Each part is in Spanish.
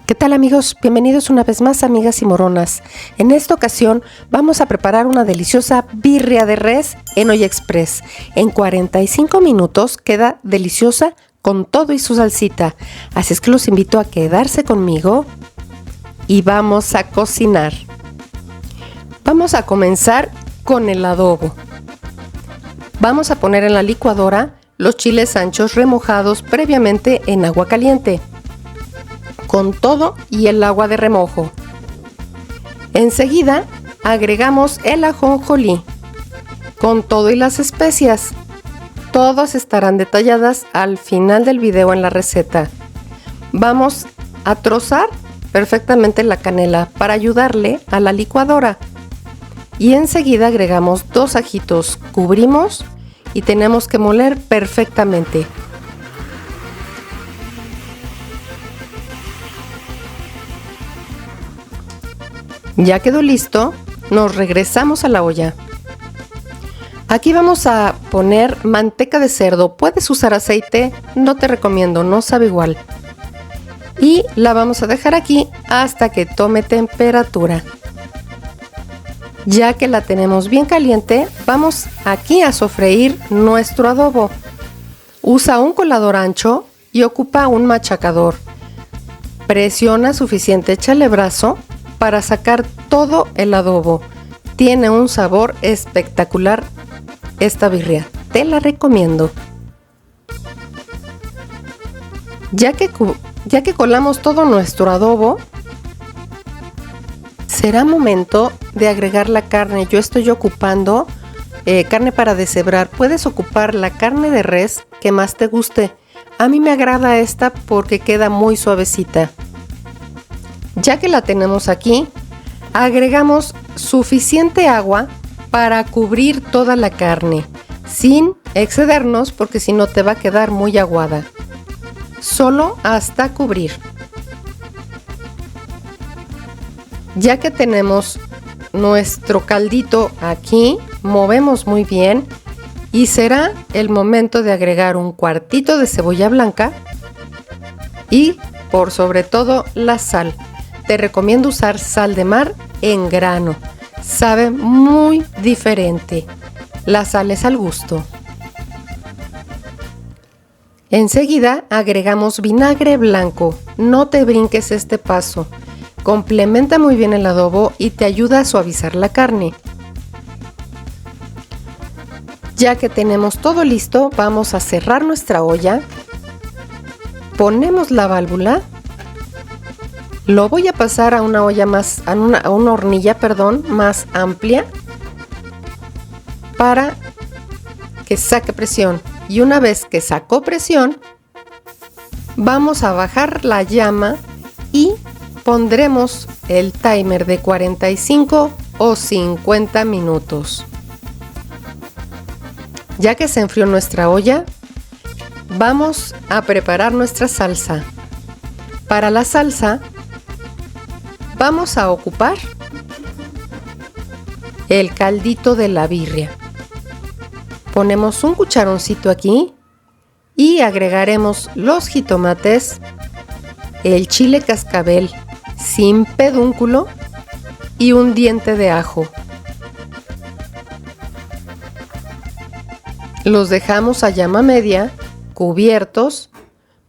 ¿Qué tal amigos? Bienvenidos una vez más, amigas y moronas. En esta ocasión vamos a preparar una deliciosa birria de res en olla express. En 45 minutos queda deliciosa con todo y su salsita. Así es que los invito a quedarse conmigo y vamos a cocinar. Vamos a comenzar con el adobo. Vamos a poner en la licuadora los chiles anchos remojados previamente en agua caliente, con todo y el agua de remojo. Enseguida agregamos el ajonjolí, con todo y las especias. Todas estarán detalladas al final del video en la receta. Vamos a trozar perfectamente la canela para ayudarle a la licuadora. Y enseguida agregamos 2 ajitos, cubrimos y tenemos que moler perfectamente. Ya quedó listo, nos regresamos a la olla. Aquí vamos a poner manteca de cerdo. Puedes usar aceite, no te recomiendo, no sabe igual. Y la vamos a dejar aquí hasta que tome temperatura. Ya que la tenemos bien caliente, vamos aquí a sofreír nuestro adobo. Usa un colador ancho y ocupa un machacador. Presiona suficiente chalebrazo para sacar todo el adobo. Tiene un sabor espectacular esta birria, te la recomiendo. Ya que colamos todo nuestro adobo, será momento de agregar la carne. Yo estoy ocupando carne para deshebrar. Puedes ocupar la carne de res que más te guste. A mí me agrada esta porque queda muy suavecita. Ya que la tenemos aquí, agregamos suficiente agua para cubrir toda la carne, sin excedernos porque si no te va a quedar muy aguada. Solo hasta cubrir. Ya que tenemos nuestro caldito aquí, movemos muy bien y será el momento de agregar un cuartito de cebolla blanca y por sobre todo la sal. Te recomiendo usar sal de mar en grano, sabe muy diferente. La sal es al gusto. Enseguida agregamos vinagre blanco. No te brinques este paso. Complementa muy bien el adobo y te ayuda a suavizar la carne. Ya que tenemos todo listo, vamos a cerrar nuestra olla. Ponemos la válvula. Lo voy a pasar a una olla más, a una hornilla, más amplia para que saque presión. Y una vez que sacó presión, vamos a bajar la llama y pondremos el timer de 45 o 50 minutos. Ya que se enfrió nuestra olla, vamos a preparar nuestra salsa. Para la salsa vamos a ocupar el caldito de la birria. Ponemos un cucharoncito aquí y agregaremos los jitomates, el chile cascabel sin pedúnculo y un diente de ajo. Los dejamos a llama media, cubiertos,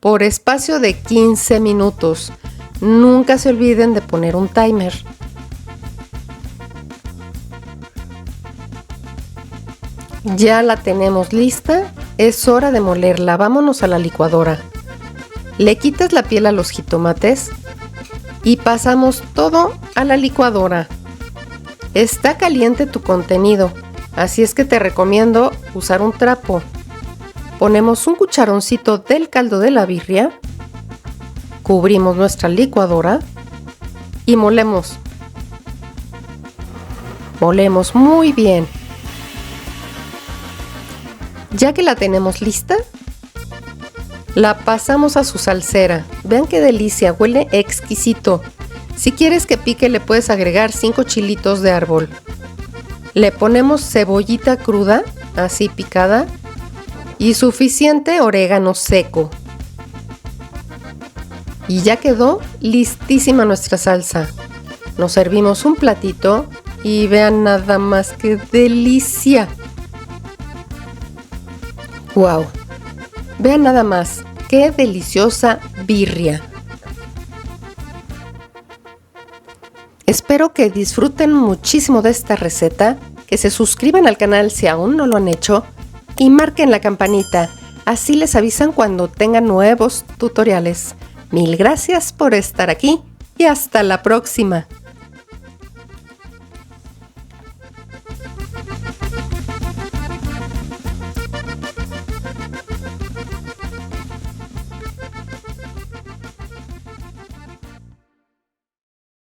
por espacio de 15 minutos. Nunca se olviden de poner un timer. Ya la tenemos lista, es hora de molerla. Vámonos a la licuadora. Le quitas la piel a los jitomates y pasamos todo a la licuadora. Está caliente tu contenido, así es que te recomiendo usar un trapo. Ponemos un cucharoncito del caldo de la birria, cubrimos nuestra licuadora y molemos. Molemos muy bien. Ya que la tenemos lista, la pasamos a su salsera. Vean qué delicia, huele exquisito. Si quieres que pique, le puedes agregar 5 chilitos de árbol. Le ponemos cebollita cruda, así picada, y suficiente orégano seco. Y ya quedó listísima nuestra salsa. Nos servimos un platito y vean nada más qué delicia. ¡Wow! Vean nada más qué deliciosa birria. Espero que disfruten muchísimo de esta receta, que se suscriban al canal si aún no lo han hecho y marquen la campanita, así les avisan cuando tengan nuevos tutoriales. Mil gracias por estar aquí y hasta la próxima.